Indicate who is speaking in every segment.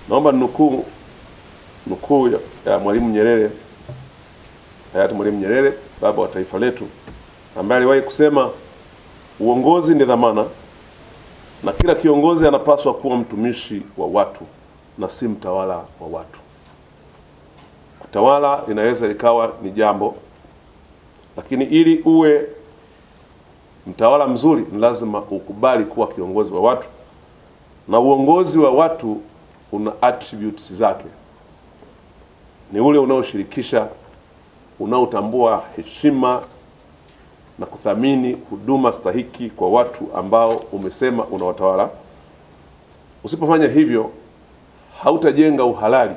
Speaker 1: Naomba nukuu ya Mwalimu Nyerere, hayati Mwalimu Nyerere, baba wa taifa letu, ambaye aliwahi kusema uongozi ni dhamana na kila kiongozi anapaswa kuwa mtumishi wa watu na si mtawala wa watu. Kutawala linaweza likawa ni jambo, lakini ili uwe mtawala mzuri ni lazima ukubali kuwa kiongozi wa watu, na uongozi wa watu una attributes zake. Ni ule unaoshirikisha, unaotambua heshima na kuthamini huduma stahiki kwa watu ambao umesema unawatawala. Usipofanya hivyo, hautajenga uhalali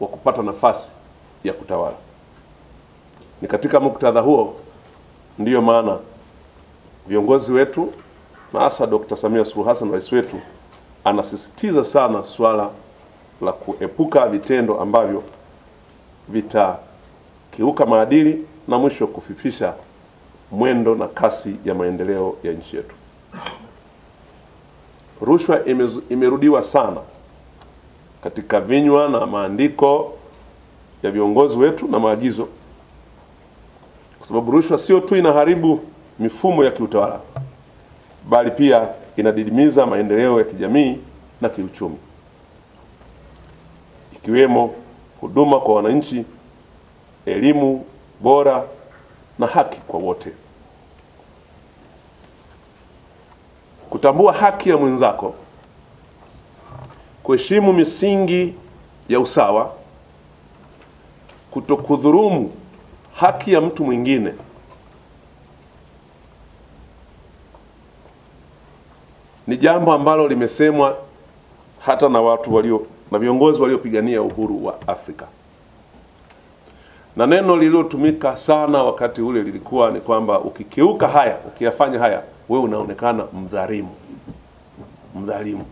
Speaker 1: wa kupata nafasi ya kutawala. Ni katika muktadha huo ndiyo maana viongozi wetu na hasa Dr. Samia Suluhu Hassan, rais wetu, anasisitiza sana swala la kuepuka vitendo ambavyo vitakiuka maadili na mwisho kufifisha mwendo na kasi ya maendeleo ya nchi yetu. Rushwa imerudiwa sana katika vinywa na maandiko ya viongozi wetu na maagizo, kwa sababu rushwa sio tu inaharibu mifumo ya kiutawala, bali pia inadidimiza maendeleo ya kijamii na kiuchumi, ikiwemo huduma kwa wananchi, elimu bora na haki kwa wote. Kutambua haki ya mwenzako, kuheshimu misingi ya usawa, kutokudhulumu haki ya mtu mwingine, ni jambo ambalo limesemwa hata na viongozi waliopigania uhuru wa Afrika. Na neno lililotumika sana wakati ule lilikuwa ni kwamba ukikiuka haya, ukiyafanya haya, wewe unaonekana mdhalimu. Mdhalimu.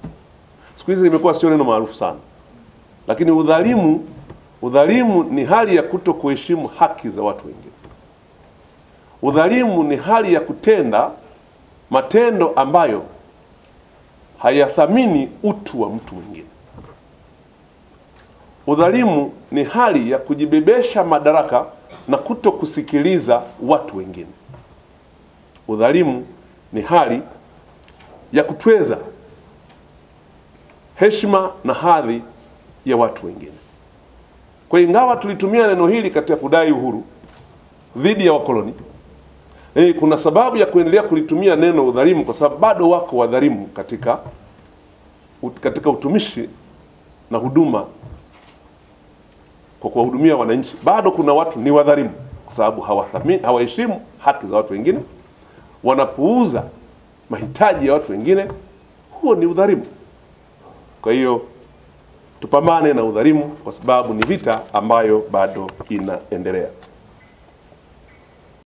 Speaker 1: Siku hizi limekuwa sio neno maarufu sana. Lakini udhalimu ni hali ya kutokuheshimu haki za watu wengine. Udhalimu ni hali ya kutenda matendo ambayo hayathamini utu wa mtu mwingine. Udhalimu ni hali ya kujibebesha madaraka na kutokusikiliza watu wengine. Udhalimu ni hali ya kutweza heshima na hadhi ya watu wengine. Kwa ingawa tulitumia neno hili katika kudai uhuru dhidi ya wakoloni, kuna sababu ya kuendelea kulitumia neno udhalimu, kwa sababu bado wako wadhalimu katika utumishi na huduma kwa kuwahudumia wananchi. Bado kuna watu ni wadhalimu kwa sababu hawaheshimu haki za watu wengine, wanapuuza mahitaji ya watu wengine. Huo ni udhalimu. Kwa hiyo tupambane na udhalimu, kwa sababu ni vita ambayo bado inaendelea.